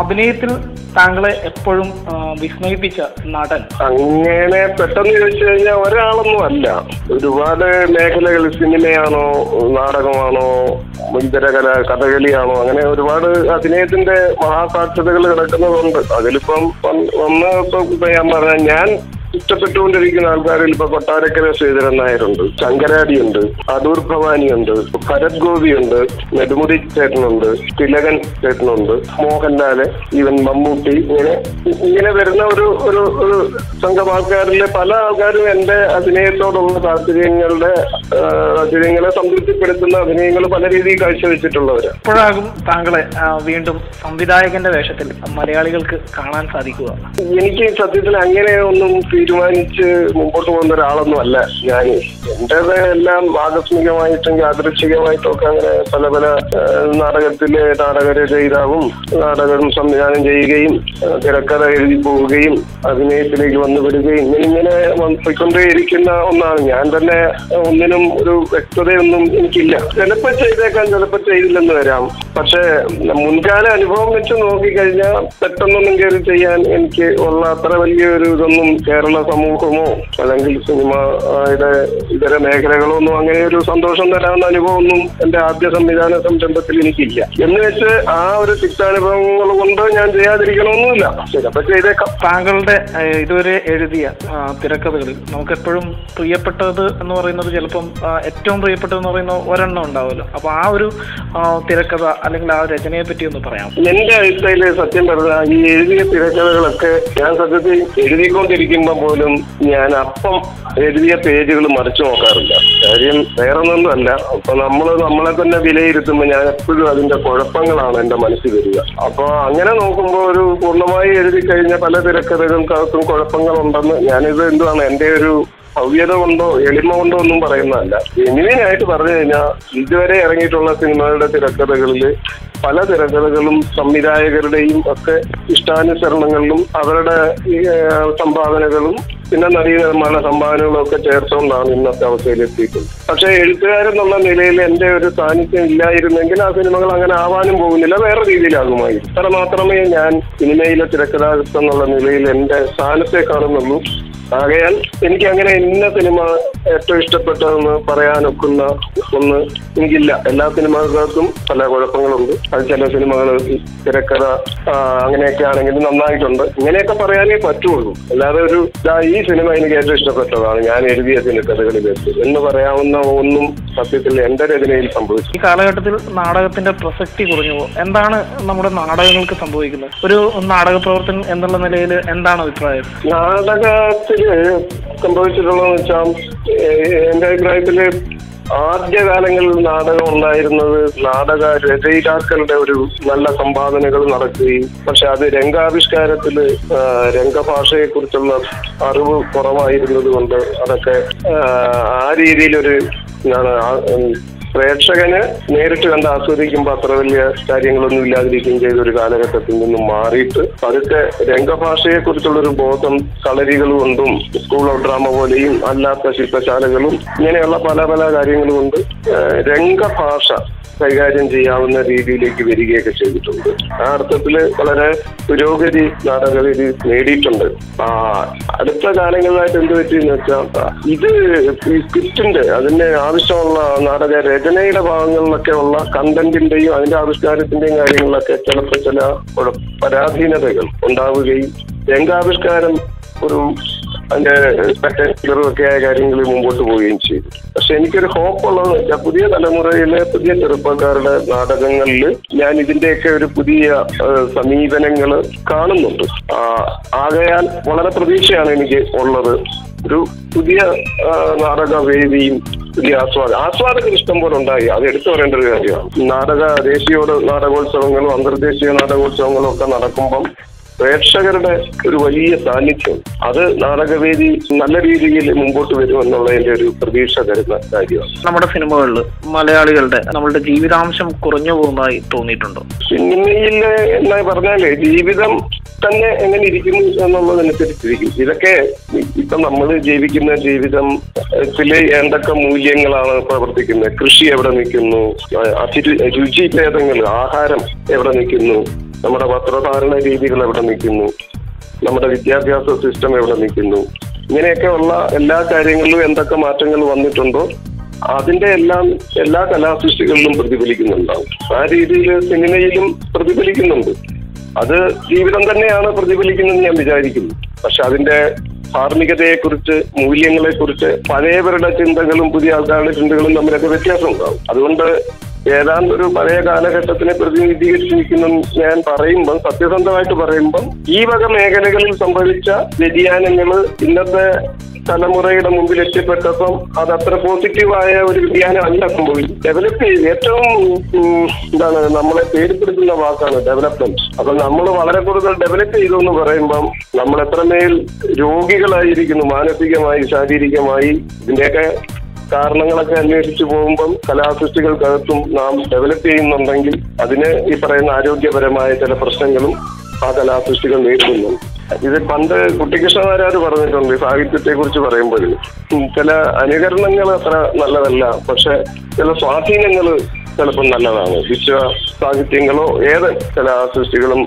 അഭിനയത്തിൽ താങ്കളെ എപ്പോഴും വിസ്മയിപ്പിച്ച നടൻ? അങ്ങനെ പെട്ടെന്ന് ചോദിച്ചു കഴിഞ്ഞാൽ ഒരാളൊന്നും അല്ല. ഒരുപാട് മേഖലകൾ, സിനിമയാണോ, നാടകമാണോ, ഇതര കഥകളിയാണോ, അങ്ങനെ ഒരുപാട് അഭിനയത്തിന്റെ മഹാസാധ്യതകൾ കിടക്കുന്നതുണ്ട്. അതിലിപ്പം ഇപ്പൊ ഞാൻ പറഞ്ഞ ഞാൻ ഇഷ്ടപ്പെട്ടുകൊണ്ടിരിക്കുന്ന ആൾക്കാരിൽ ഇപ്പൊ കൊട്ടാരക്കര ശ്രീധരൻ നായരുണ്ട്, ശങ്കരാടിയുണ്ട്, അടൂർ ഭവാനിയുണ്ട്, ഭരത് ഗോപിയുണ്ട്, നെടുമുടി ചേട്ടനുണ്ട്, തിലകൻ ചേട്ടനുണ്ട്, മോഹൻലാല്, ഈവൻ മമ്മൂട്ടി, ഇങ്ങനെ വരുന്ന ഒരു സംഘം ആൾക്കാരിലെ പല ആൾക്കാരും എന്റെ അഭിനയത്തോടുള്ള താല്പര്യങ്ങളെ സംതൃപ്തിപ്പെടുത്തുന്ന അഭിനയങ്ങൾ പല രീതിയിൽ കാഴ്ചവെച്ചിട്ടുള്ളവരാണ്. എപ്പോഴാകും താങ്കളെ വീണ്ടും സംവിധായകന്റെ വേഷത്തിൽ മലയാളികൾക്ക് കാണാൻ സാധിക്കുക? എനിക്ക് സത്യത്തിൽ അങ്ങനെ ഒന്നും തീരുമാനിച്ച് മുമ്പോട്ട് പോകുന്ന ഒരാളൊന്നും അല്ല ഞാൻ. എന്റേത് എല്ലാം ആകസ്മികമായിട്ടും യാദൃച്ഛികമായിട്ടും ഒക്കെ അങ്ങനെ പല നാടകത്തിലെ നാടകരചയിതാവും നാടകം സംവിധാനം ചെയ്യുകയും തിരക്കഥ എഴുതി പോവുകയും അഭിനയത്തിലേക്ക് വന്നുപെടുകയും ഇങ്ങനെ പോയിക്കൊണ്ടേയിരിക്കുന്ന ഒന്നാണ് ഞാൻ. തന്നെ ഒന്നിനും ഒരു വ്യക്തതയൊന്നും എനിക്കില്ല. ചിലപ്പോൾ ചെയ്തേക്കാം, ചിലപ്പോൾ ചെയ്തില്ലെന്ന് വരാം. പക്ഷെ മുൻകാല അനുഭവം വെച്ച് നോക്കിക്കഴിഞ്ഞാൽ പെട്ടെന്നൊന്നും കയറി ചെയ്യാൻ എനിക്ക് ഉള്ള അത്ര വലിയൊരു ഇതൊന്നും കേരള സമൂഹമോ അല്ലെങ്കിൽ സിനിമയുടെ ഇതര മേഖലകളോ ഒന്നും അങ്ങനെ ഒരു സന്തോഷം തരാവുന്ന അനുഭവമൊന്നും എന്റെ ആദ്യ സംവിധാന സംരംഭത്തിൽ എനിക്കില്ല. എന്ന് വെച്ച് ആ ഒരു തിക്താനുഭവങ്ങൾ കൊണ്ട് ഞാൻ ചെയ്യാതിരിക്കണമെന്നില്ല. ചിലപ്പോൾ ചെയ്തേക്കാം. താങ്കളുടെ ഇതുവരെ എഴുതിയ തിരക്കഥകളിൽ നമുക്ക് എപ്പോഴും പ്രിയപ്പെട്ടത് എന്ന് പറയുന്നത് ചിലപ്പം ഏറ്റവും പ്രിയപ്പെട്ടതെന്ന് പറയുന്ന ഒരെണ്ണം ഉണ്ടാവുമല്ലോ. അപ്പൊ ആ ഒരു തിരക്കഥ അല്ലെങ്കിൽ ആ രചനയെ പറ്റി ഒന്ന് പറയാം. എന്റെ അഭിപ്രായത്തില് സത്യം പറഞ്ഞാൽ ഈ എഴുതിയ തിരക്കഥകളൊക്കെ ഞാൻ സത്യത്തിൽ എഴുതിക്കൊണ്ടിരിക്കുമ്പോൾ പോലും ഞാൻ അപ്പം എഴുതിയ പേജുകൾ മറിച്ചു നോക്കാറില്ല. കാര്യം വേറൊന്നും അല്ല. അപ്പൊ നമ്മളെ തന്നെ വിലയിരുത്തുമ്പോൾ ഞാൻ എപ്പോഴും അതിന്റെ കുഴപ്പങ്ങളാണ് എന്റെ മനസ്സിൽ വരിക. അപ്പൊ അങ്ങനെ നോക്കുമ്പോൾ ഒരു പൂർണ്ണമായി എഴുതി കഴിഞ്ഞ പല തിരക്കഥകൾക്കകത്തും കുഴപ്പങ്ങളുണ്ടെന്ന് ഞാനിത് എന്തുവാണ് എന്റെ ഒരു ഭവ്യത കൊണ്ടോ എളിമ കൊണ്ടോ ഒന്നും പറയുന്നതല്ല. ജെന്യുവിനായിട്ട് പറഞ്ഞു കഴിഞ്ഞാൽ ഇതുവരെ ഇറങ്ങിയിട്ടുള്ള സിനിമകളുടെ തിരക്കഥകളിൽ പല തിരക്കഥകളും സംവിധായകരുടെയും ഒക്കെ ഇഷ്ടാനുസരണങ്ങളിലും അവരുടെ സംഭാവനകളും പിന്നെ നടീനിർമ്മാണ സംഭാവനകളും ഒക്കെ ചേർത്തുകൊണ്ടാണ് ഇന്നത്തെ അവസ്ഥയിലെത്തിയിട്ടുള്ളത്. പക്ഷെ എഴുത്തുകാരെന്നുള്ള നിലയിൽ എന്റെ ഒരു സാന്നിധ്യം ഇല്ലായിരുന്നെങ്കിൽ ആ സിനിമകൾ അങ്ങനെ ആവാനും പോകുന്നില്ല, വേറെ രീതിയിലാകുമായിരുന്നു. അത്ര മാത്രമേ ഞാൻ സിനിമയിലെ തിരക്കഥാകൃത്ത് എന്നുള്ള നിലയിൽ എന്റെ സ്ഥാനത്തെ കാണുന്നുള്ളൂ. ആകയാൽ എനിക്ക് അങ്ങനെ ഇന്ന സിനിമ ഏറ്റവും ഇഷ്ടപ്പെട്ടതെന്ന് പറയാനൊക്കുന്ന ഒന്ന് എനിക്കില്ല. എല്ലാ സിനിമകൾക്കും പല കുഴപ്പങ്ങളുണ്ട്. അത് ചില സിനിമകൾ തിരക്കഥ അങ്ങനെയൊക്കെ ആണെങ്കിലും നന്നായിട്ടുണ്ട്, ഇങ്ങനെയൊക്കെ പറയാനേ പറ്റുള്ളൂ. അല്ലാതെ ഒരു ഈ സിനിമ എനിക്ക് ഏറ്റവും ഇഷ്ടപ്പെട്ടതാണ്, ഞാൻ എഴുതിയ തിരക്കഥകളിൽ എന്ന് പറയാവുന്ന ഒന്നും സത്യത്തിൽ എന്റെ രചനയിൽ സംഭവിച്ചു. ഈ കാലഘട്ടത്തിൽ നാടകത്തിന്റെ പ്രസക്തി കുറഞ്ഞു. എന്താണ് നമ്മുടെ നാടകങ്ങൾക്ക് സംഭവിക്കുന്നത്? ഒരു നാടക പ്രവർത്തനം എന്നുള്ള നിലയിൽ എന്താണ് അഭിപ്രായം? നാടകത്തില് സംഭവിച്ചിട്ടുള്ളതെന്ന് വെച്ചാൽ എന്റെ അഭിപ്രായത്തില് ആദ്യകാലങ്ങളിൽ നാടകം ഉണ്ടായിരുന്നത് നാടക രചയിതാക്കളുടെ ഒരു നല്ല സംഭാവനകൾ നടക്കുകയും പക്ഷെ അത് രംഗാവിഷ്കാരത്തില് രംഗഭാഷയെ കുറിച്ചുള്ള അറിവ് കുറവായിരുന്നത് കൊണ്ട് അതൊക്കെ ആ രീതിയിലൊരു പ്രേക്ഷകന് നേരിട്ട് കണ്ട് ആസ്വദിക്കുമ്പോൾ അത്ര വലിയ കാര്യങ്ങളൊന്നും ഇല്ലാതിരിക്കുകയും ചെയ്ത ഒരു കാലഘട്ടത്തിൽ നിന്നും മാറിയിട്ട് അതൊക്കെ രംഗഭാഷയെ കുറിച്ചുള്ളൊരു ബോധം കളരികൾ കൊണ്ടും സ്കൂൾ ഓഫ് ഡ്രാമ പോലെയും അല്ലാത്ത ശില്പശാലകളും ഇങ്ങനെയുള്ള പല കാര്യങ്ങളും കൊണ്ട് രംഗഭാഷ കൈകാര്യം ചെയ്യാവുന്ന രീതിയിലേക്ക് വരികയൊക്കെ ചെയ്തിട്ടുണ്ട്. ആ അർത്ഥത്തിൽ വളരെ പുരോഗതി നാടകവേദി നേടിയിട്ടുണ്ട്. അടുത്ത കാലങ്ങളിലായിട്ട് എന്ത് പറ്റിയെന്ന് വെച്ചാൽ ഇത് ഈ സ്ക്രിപ്റ്റിന്റെ അതിന്റെ ആവശ്യമുള്ള നാടക രചനയുടെ ഭാഗങ്ങളിലൊക്കെ ഉള്ള കണ്ടന്റിന്റെയും അതിന്റെ ആവിഷ്കാരത്തിന്റെയും കാര്യങ്ങളിലൊക്കെ ചിലപ്പോൾ ചില പരാധീനതകൾ ഉണ്ടാവുകയും രംഗാവിഷ്കാരം ഒരു അതിന്റെ സ്പെക്ടാക്യുലറും ആയ കാര്യങ്ങളിൽ മുമ്പോട്ട് പോവുകയും ചെയ്തു. പക്ഷെ എനിക്കൊരു ഹോപ്പുള്ളതെന്ന് വെച്ചാൽ പുതിയ തലമുറയിലെ പുതിയ ചെറുപ്പക്കാരുടെ നാടകങ്ങളിൽ ഞാൻ ഇതിന്റെയൊക്കെ ഒരു പുതിയ സമീപനങ്ങൾ കാണുന്നുണ്ട്. ആകയാൽ വളരെ പ്രതീക്ഷയാണ് എനിക്ക് ഉള്ളത്. ഒരു പുതിയ നാടകവേദിയും പുതിയ ആസ്വാദകർ ഇഷ്ടം പോലെ ഉണ്ടായി. അത് എടുത്തു പറയേണ്ട ഒരു കാര്യമാണ്. ദേശീയ നാടകോത്സവങ്ങളും അന്തർദേശീയ നാടകോത്സവങ്ങളും ഒക്കെ നടക്കുമ്പം പ്രേക്ഷകരുടെ ഒരു വലിയ സാന്നിധ്യം അത് നാടകവേദി നല്ല രീതിയിൽ മുമ്പോട്ട് വരുമെന്നുള്ളതിന്റെ ഒരു പ്രതീക്ഷ തരുന്ന കാര്യമാണ്. നമ്മുടെ സിനിമകളിൽ മലയാളികളുടെ നമ്മളുടെ ജീവിതാംശം കുറഞ്ഞു പോകുന്നതായി തോന്നിയിട്ടുണ്ടോ? സിനിമയിൽ എന്നാ പറഞ്ഞാല് ജീവിതം തന്നെ എങ്ങനെ ഇരിക്കുന്നു എന്നുള്ളതനുസരിച്ചിരിക്കും. ഇതൊക്കെ ഇപ്പൊ നമ്മൾ ജീവിക്കുന്ന ജീവിതത്തില് എന്തൊക്കെ മൂല്യങ്ങളാണ് പ്രവർത്തിക്കുന്നത്, കൃഷി എവിടെ നിൽക്കുന്നു, രുചി ഭേദങ്ങൾ, ആഹാരം എവിടെ നിൽക്കുന്നു, നമ്മുടെ വസ്ത്രധാരണ രീതികൾ എവിടെ നിൽക്കുന്നു, നമ്മുടെ വിദ്യാഭ്യാസ സിസ്റ്റം എവിടെ നിൽക്കുന്നു, ഇങ്ങനെയൊക്കെയുള്ള എല്ലാ കാര്യങ്ങളിലും എന്തൊക്കെ മാറ്റങ്ങൾ വന്നിട്ടുണ്ടോ അതിന്റെ എല്ലാം എല്ലാ കലാസൃഷ്ടികളിലും പ്രതിഫലിക്കുന്നുണ്ടാവും. ആ രീതിയിൽ സിനിമയിലും പ്രതിഫലിക്കുന്നുണ്ട്. അത് ജീവിതം തന്നെയാണ് പ്രതിഫലിക്കുന്നതെന്ന് ഞാൻ വിചാരിക്കുന്നു. പക്ഷെ അതിന്റെ ധാർമ്മികതയെക്കുറിച്ച്, മൂല്യങ്ങളെക്കുറിച്ച് പഴയവരുടെ ചിന്തകളും പുതിയ ആൾക്കാരുടെ ചിന്തകളും തമ്മിലൊക്കെ വ്യത്യാസം ഉണ്ടാവും. അതുകൊണ്ട് ഏതാണ്ട് ഒരു പഴയ കാലഘട്ടത്തിനെ പ്രതിനിധീകരിച്ച് നിൽക്കുന്ന ഞാൻ പറയുമ്പം, സത്യസന്ധമായിട്ട് പറയുമ്പം, ഈ വക മേഖലകളിൽ സംഭവിച്ച വ്യതിയാനങ്ങൾ ഇന്നത്തെ തലമുറയുടെ മുമ്പിൽ എത്തിപ്പെട്ടപ്പം അത് അത്ര പോസിറ്റീവായ ഒരു വ്യതിയാനം അല്ല സംഭവിക്കും. ഡെവലപ്പ് ചെയ്ത് ഏറ്റവും നമ്മളെ പേടിപ്പെടുത്തുന്ന വാക്കാണ് ഡെവലപ്മെന്റ്. അപ്പൊ നമ്മൾ വളരെ കൂടുതൽ ഡെവലപ്പ് ചെയ്തു എന്ന് പറയുമ്പം നമ്മൾ എത്രമേൽ രോഗികളായിരിക്കുന്നു മാനസികമായി, ശാരീരികമായി. ഇതിന്റെയൊക്കെ കാരണങ്ങളൊക്കെ അന്വേഷിച്ചു പോകുമ്പം കലാസൃഷ്ടികൾക്കകത്തും നാം ഡെവലപ്പ് ചെയ്യുന്നുണ്ടെങ്കിൽ അതിന് ഈ പറയുന്ന ആരോഗ്യപരമായ ചില പ്രശ്നങ്ങളും ആ കലാസൃഷ്ടികൾ നേരിടുന്നുണ്ട്. ഇത് പണ്ട് കുട്ടിക്കൃഷ്ണമാരാര് പറഞ്ഞിട്ടുണ്ട്, സാഹിത്യത്തെ കുറിച്ച് പറയുമ്പോൾ ചില അനുകരണങ്ങൾ അത്ര നല്ലതല്ല, പക്ഷെ ചില സ്വാധീനങ്ങൾ ചിലപ്പോൾ നല്ലതാണ്. വിശ്വ സാഹിത്യങ്ങളോ ഏത് കലാസൃഷ്ടികളും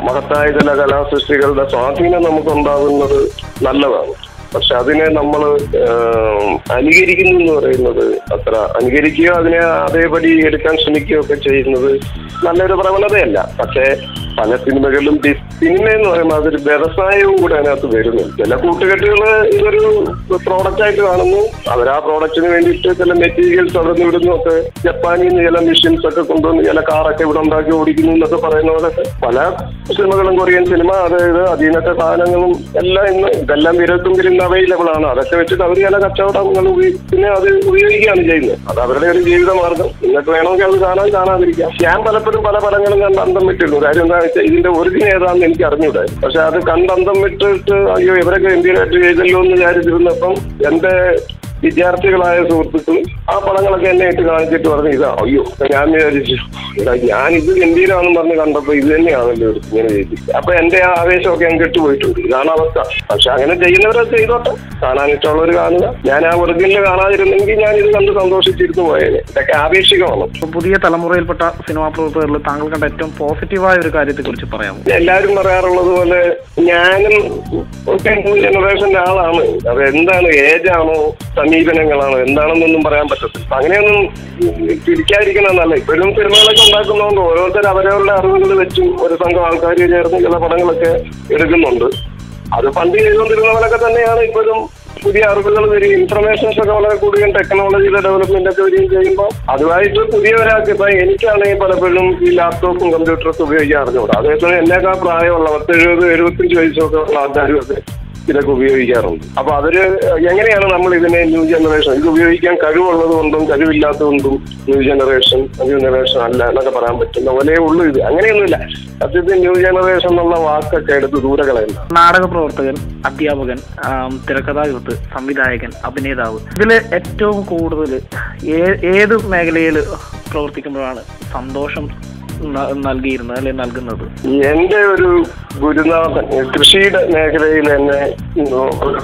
മഹത്തായ ചില കലാസൃഷ്ടികളുടെ സ്വാധീനം നമുക്കുണ്ടാകുന്നത് നല്ലതാണ്. പക്ഷെ അതിനെ നമ്മൾ അനുകരിക്കുന്നു എന്ന് പറയുന്നത് അത്ര അനുകരിക്കുകയോ അതിനെ അതേപടി എടുക്കാൻ ശ്രമിക്കുകയോ ഒക്കെ ചെയ്യുന്നത് നല്ലൊരു പ്രവണതയല്ല. പക്ഷേ പല സിനിമകളിലും സിനിമ എന്ന് പറയുമ്പോൾ അതൊരു വ്യവസായവും കൂടെ അതിനകത്ത് വരുന്നു. ചില കൂട്ടുകെട്ടുകൾ ഇതൊരു പ്രോഡക്റ്റായിട്ട് കാണുന്നു. അവർ ആ പ്രോഡക്റ്റിന് വേണ്ടിയിട്ട് ചില മെറ്റീരിയൽസ് അവിടെ നിന്ന് ഇവിടുന്നു ഒക്കെ ജപ്പാനിൽ നിന്ന് ചില മെഷീൻസ് ഒക്കെ കൊണ്ടുവന്ന് ചില കാറൊക്കെ ഇവിടെ ഉണ്ടാക്കി ഓടിക്കുന്നു എന്നൊക്കെ പറയുന്ന പോലൊക്കെ പല സിനിമകളും, കൊറിയൻ സിനിമ, അതായത് അതിനൊക്കെ സാധനങ്ങളും എല്ലാം ഇതെല്ലാം വിരൽത്തുമ്പിൽ അവൈലബിൾ ആണ്. അതൊക്കെ വെച്ചിട്ട് അവർ ചില കച്ചവടങ്ങൾ പിന്നെ അത് ഉപയോഗിക്കുകയാണ് ചെയ്യുന്നത്. അത് അവരുടെ ഒരു ജീവിത മാർഗം. നിങ്ങൾക്ക് വേണമെങ്കിൽ അത് കാണാതിരിക്കാം. ഞാൻ പലപ്പോഴും പല പടങ്ങളും കണ്ട് അന്തം വിട്ടിരുന്നു. കാര്യം എന്താ വെച്ചാൽ ഇതിന്റെ ഒറിജിൻ ഏതാണെന്ന് എനിക്ക് അറിഞ്ഞൂടായിരുന്നു. പക്ഷെ അത് കണ്ടന്തം വിട്ടിട്ട് അയ്യോ ഇവരൊക്കെ ഇന്ത്യയിലായിട്ട് ചെയ്തല്ലോ എന്ന് വിചാരിച്ചിരുന്നപ്പം എന്റെ വിദ്യാർത്ഥികളായ സുഹൃത്തുക്കളും ആ പടങ്ങളൊക്കെ എന്നെ ഇട്ട് കാണിച്ചിട്ട് പറഞ്ഞു, ഇതാ അയ്യോ ഞാൻ വിചാരിച്ചു ഞാൻ ഇത് ഗംഭീരമാണെന്ന് പറഞ്ഞ് കണ്ടപ്പോ ഇത് തന്നെയാണല്ലോ ഇങ്ങനെ ചെയ്തിട്ട്. അപ്പൊ എന്റെ ആ ആവേശമൊക്കെ ഞാൻ കെട്ടുപോയിട്ടുണ്ട്. ഇതാണ് അവസ്ഥ. പക്ഷെ അങ്ങനെ ചെയ്യുന്നവരത് ചെയ്തോട്ടെ, കാണാൻ ഇഷ്ടമുള്ളവർ കാണുക. ഞാൻ ആ ഒറിജിനൽ കാണാതിരുന്നെങ്കിൽ ഞാൻ ഇത് കണ്ട് സന്തോഷിച്ചിരുന്നു പോയേനെ. ഇതൊക്കെ ആവേശികമാണ്. പുതിയ തലമുറയിൽപ്പെട്ട സിനിമാ പ്രവർത്തകരിൽ താങ്കൾ കണ്ട ഏറ്റവും പോസിറ്റീവായ ഒരു കാര്യത്തെ കുറിച്ച് പറയാമോ? എല്ലാവരും പറയാറുള്ളത് പോലെ ഞാനും ഒക്കെ ന്യൂ ജനറേഷന്റെ ആളാണ്. അത് എന്താണ് ഏജാണോ സമീപനങ്ങളാണോ എന്താണെന്നൊന്നും പറയാൻ പറ്റത്തില്ല. അങ്ങനെയൊന്നും തിരിക്കാതിരിക്കണമെന്നല്ല. ഇപ്പോഴും സിനിമകളൊക്കെ ഉണ്ടാക്കുന്നതുകൊണ്ട് ഓരോരുത്തർ അവരവരുടെ അറിവുകൾ വെച്ചും ഒരു സംഘം ആൾക്കാർ ചേർന്ന് ചില പടങ്ങളൊക്കെ എടുക്കുന്നുണ്ട്. അത് പണ്ട് ചെയ്തുകൊണ്ടിരുന്നവരൊക്കെ തന്നെയാണ് ഇപ്പോഴും പുതിയ അറിവുകൾ വരും. ഇൻഫർമേഷൻസ് ഒക്കെ വളരെ കൂടുതലും ടെക്നോളജിയുടെ ഡെവലപ്മെന്റ് ഒക്കെ വരികയും ചെയ്യുമ്പോൾ അതുമായിട്ട് പുതിയവരാക്കി. ഇപ്പൊ എനിക്കാണെങ്കിൽ പലപ്പോഴും ഈ ലാപ്ടോപ്പും കമ്പ്യൂട്ടറൊക്കെ ഉപയോഗിക്കാൻ അറിഞ്ഞുകൂടാ. അതേസമയം എന്നേക്കാൾ പ്രായമുള്ള 70-75 വയസ്സൊക്കെ ഉള്ള ആൾക്കാരും ഒക്കെ ഇതൊക്കെ ഉപയോഗിക്കാറുണ്ട്. അപ്പൊ അവര് എങ്ങനെയാണ് നമ്മൾ ഇതിനെ ന്യൂ ജനറേഷൻ ഇത് ഉപയോഗിക്കാൻ കഴിവുള്ളത് കൊണ്ടും കഴിവില്ലാത്തതുകൊണ്ടും ന്യൂ ജനറേഷൻ അല്ല എന്നൊക്കെ പറയാൻ പറ്റുന്ന പോലെ ഉള്ളൂ. ഇത് അങ്ങനെയൊന്നുമില്ല. സത്യത്തിൽ ന്യൂ ജനറേഷൻ എന്നുള്ള വാക്കൊക്കെ എടുത്ത് ദൂരെ കളയുന്നു. നാടക പ്രവർത്തകൻ, അധ്യാപകൻ, തിരക്കഥാകൃത്ത്, സംവിധായകൻ, അഭിനേതാവ്, ഇതില് ഏറ്റവും കൂടുതൽ ഏത് മേഖലയിൽ പ്രവർത്തിക്കുമ്പോഴാണ് സന്തോഷം നൽകിയിരുന്നത് അല്ലെ നൽകുന്നത്? എന്റെ ഒരു ഗുരുനാഥൻ കൃഷിയുടെ മേഖലയിൽ എന്നെ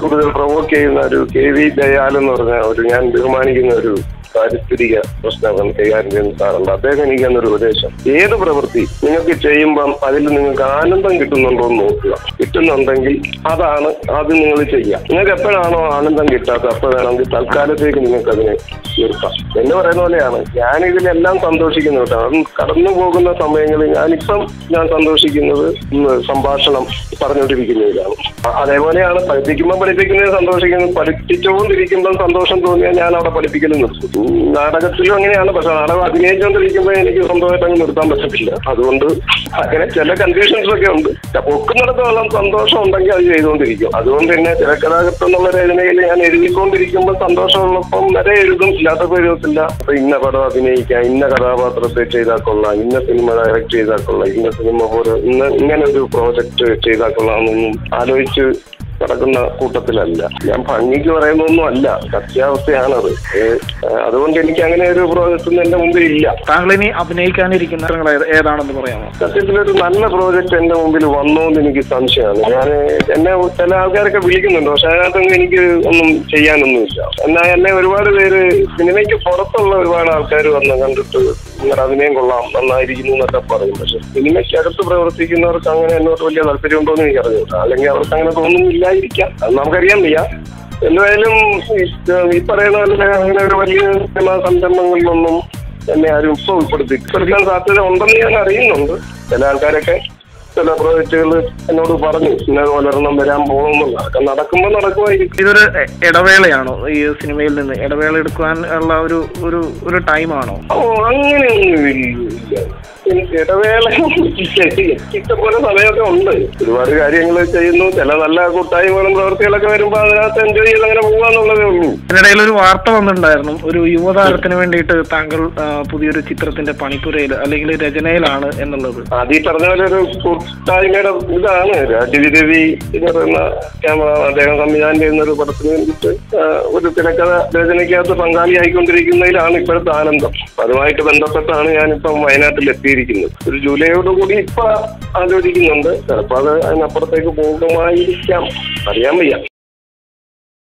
കൂടുതൽ പ്രൊവോക്ക് ചെയ്യുന്ന ഒരു KV ദയാൽ എന്ന് പറഞ്ഞ ഒരു ഞാൻ ബഹുമാനിക്കുന്ന ഒരു പാരിസ്ഥിതിക പ്രശ്നം കൈകാര്യം ചെയ്യുന്ന സാറുണ്ട്. അദ്ദേഹം എനിക്ക് എന്നൊരു ഉപദേശം, ഏത് പ്രവൃത്തി നിങ്ങൾക്ക് ചെയ്യുമ്പം അതിൽ നിങ്ങൾക്ക് ആനന്ദം കിട്ടുന്നുണ്ടോ എന്ന് നോക്കുക. കിട്ടുന്നുണ്ടെങ്കിൽ അതാണ് ആദ്യം നിങ്ങൾ ചെയ്യുക. നിങ്ങൾക്ക് എപ്പോഴാണോ ആനന്ദം കിട്ടാത്ത അപ്പോൾ വേണമെങ്കിൽ തൽക്കാലത്തേക്ക് നിങ്ങൾക്ക് അതിനെ നിർത്താം എന്ന് പറയുന്ന പോലെയാണ് ഞാനിതിലെല്ലാം സന്തോഷിക്കുന്നത് കേട്ടോ. അതും കടന്നു പോകുന്ന സമയങ്ങളിൽ ഞാൻ സന്തോഷിക്കുന്നത് സംഭാഷണം പറഞ്ഞുകൊണ്ടിരിക്കുന്നതിലാണ്. അതേപോലെയാണ് പഠിപ്പിക്കുന്നതിന് സന്തോഷിക്കുന്നത്. പഠിപ്പിച്ചുകൊണ്ടിരിക്കുമ്പോൾ സന്തോഷം തോന്നിയാൽ ഞാൻ അവിടെ പഠിപ്പിക്കലും നിർത്തും. നാടകത്തിലും അങ്ങനെയാണ്. പക്ഷെ നാടകം അഭിനയിച്ചുകൊണ്ടിരിക്കുമ്പോൾ എനിക്ക് സ്വന്തമായിട്ട് നിർത്താൻ പറ്റത്തില്ല. അതുകൊണ്ട് അങ്ങനെ ചില കണ്ടീഷൻസ് ഒക്കെ ഉണ്ട്. ഒക്കുന്നിടത്തോളം സന്തോഷം ഉണ്ടെങ്കിൽ അത് ചെയ്തുകൊണ്ടിരിക്കും. അതുകൊണ്ട് തന്നെ തിരക്കഥാകൃത്ത് എന്നുള്ള രചനയിൽ ഞാൻ എഴുതിക്കൊണ്ടിരിക്കുമ്പോൾ സന്തോഷമുള്ളപ്പം വരെ എഴുതും, ഇല്ലാത്തപ്പോൾ എഴുതത്തില്ല. അപ്പൊ ഇന്ന പടം അഭിനയിക്കാം, ഇന്ന കഥാപാത്രത്തെ ചെയ്താൽ കൊള്ളാം, ഇന്ന സിനിമ ഡയറക്ട് ചെയ്താൽ കൊള്ളാം, ഇന്ന സിനിമ പോലെ ഇങ്ങനെ ഒരു പ്രോജക്റ്റ് ചെയ്താൽ കൊള്ളാമെന്നൊന്നും ആലോചിച്ച് നടക്കുന്ന കൂട്ടത്തിലല്ല. ഞാൻ ഭംഗിക്ക് പറയുന്നൊന്നും അല്ല, സത്യാവസ്ഥയാണത്. അതുകൊണ്ട് എനിക്ക് അങ്ങനെ ഒരു പ്രോജക്റ്റ് എന്റെ മുമ്പിൽ ഇല്ല. താങ്കൾ ഇനി അഭിനയിക്കാനിരിക്കുന്ന ഏതാണെന്ന് പറയാമോ? സത്യത്തിലൊരു നല്ല പ്രോജക്റ്റ് എന്റെ മുമ്പിൽ വന്നോന്ന് എനിക്ക് സംശയമാണ്. എന്നെ ചില ആൾക്കാരൊക്കെ വിളിക്കുന്നുണ്ട്, പക്ഷെ അതിനകത്തൊന്നും എനിക്ക് ഒന്നും ചെയ്യാനൊന്നുമില്ല. എന്നാൽ എന്നെ ഒരുപാട് പേര് സിനിമയ്ക്ക് പുറത്തുള്ള ഒരുപാട് ആൾക്കാർ വന്ന് കണ്ടിട്ട് നിങ്ങളുടെ അഭിനയം കൊള്ളാം, നന്നായിരിക്കുന്നു എന്നൊക്കെ പറയും. പക്ഷെ സിനിമയ്ക്കകത്ത് പ്രവർത്തിക്കുന്നവർക്ക് അങ്ങനെ എന്നോട് വലിയ താല്പര്യമുണ്ടോയെന്ന് എനിക്ക് അറിഞ്ഞില്ല. അല്ലെങ്കിൽ അവർക്ക് അങ്ങനെ തോന്നുന്നില്ലായിരിക്കാം, അത് നമുക്കറിയാൻ വയ്യ. എന്തായാലും ഈ പറയുന്ന പോലെ അങ്ങനെ ഒരു വലിയ സിനിമാ സംരംഭങ്ങളിലൊന്നും എന്നെ ആരും ഇപ്പോൾ ഉൾപ്പെടുത്താൻ സാധ്യത ഉണ്ടെന്ന് ഞാൻ അറിയുന്നുണ്ട്. ചില ആൾക്കാരൊക്കെ ചില പ്രോജക്റ്റുകൾ എന്നോട് പറഞ്ഞു ഇന്നത് ഒരെണ്ണം വരാൻ പോകുമെന്നുള്ള. അതൊക്കെ നടക്കുമ്പോൾ നടക്കുമായിരിക്കും. ഇതൊരു ഇടവേളയാണോ ഈ സിനിമയിൽ നിന്ന് ഇടവേള എടുക്കാൻ ഉള്ള ഒരു ടൈമാണോ? അങ്ങനെയൊന്നുമില്ല. എനിക്ക് ഇടവേള ഇഷ്ടംപോലെ സമയമൊക്കെ ഉണ്ട്. ഒരുപാട് കാര്യങ്ങൾ ചെയ്യുന്നു. ചില നല്ല കൂട്ടായ്മകളും പ്രവൃത്തികളൊക്കെ വരുമ്പോൾ അതിനകത്ത് എൻജോയ് ചെയ്ത് അങ്ങനെ പോകാന്നുള്ളതേ ഉള്ളൂ. ഇതിനിടയിൽ ഒരു വാർത്ത വന്നിട്ടുണ്ടായിരുന്നു, ഒരു യുവതാരത്തിന് വേണ്ടിയിട്ട് താങ്കൾ പുതിയൊരു ചിത്രത്തിന്റെ പണിപ്പുരയിൽ അല്ലെങ്കിൽ രചനയിലാണ് എന്നുള്ളത്. അത് ഈ പറഞ്ഞ പോലെ ഒരു കൂട്ടായ്മയുടെ ഇതാണ്. രാജീവ് രവി എന്ന് പറയുന്ന ക്യാമറ അദ്ദേഹം സംവിധാനം ചെയ്യുന്ന ഒരു പടത്തിന് വേണ്ടിയിട്ട് ഒരു തിരക്കഥ രചനയ്ക്കകത്ത് പങ്കാളിയായിക്കൊണ്ടിരിക്കുന്നതിലാണ് ഇപ്പോഴത്തെ ആനന്ദം. അതുമായിട്ട് ബന്ധപ്പെട്ടാണ് ഞാനിപ്പം വയനാട്ടിൽ എത്തിയിരിക്കുന്നത്. ഒരു ജൂലൈയോടുകൂടി ഇപ്പൊ ആലോചിക്കുന്നുണ്ട്. ചിലപ്പോൾ അത് അതിനപ്പുറത്തേക്ക് പോകുമായിരിക്കാം, അറിയാൻ വയ്യ.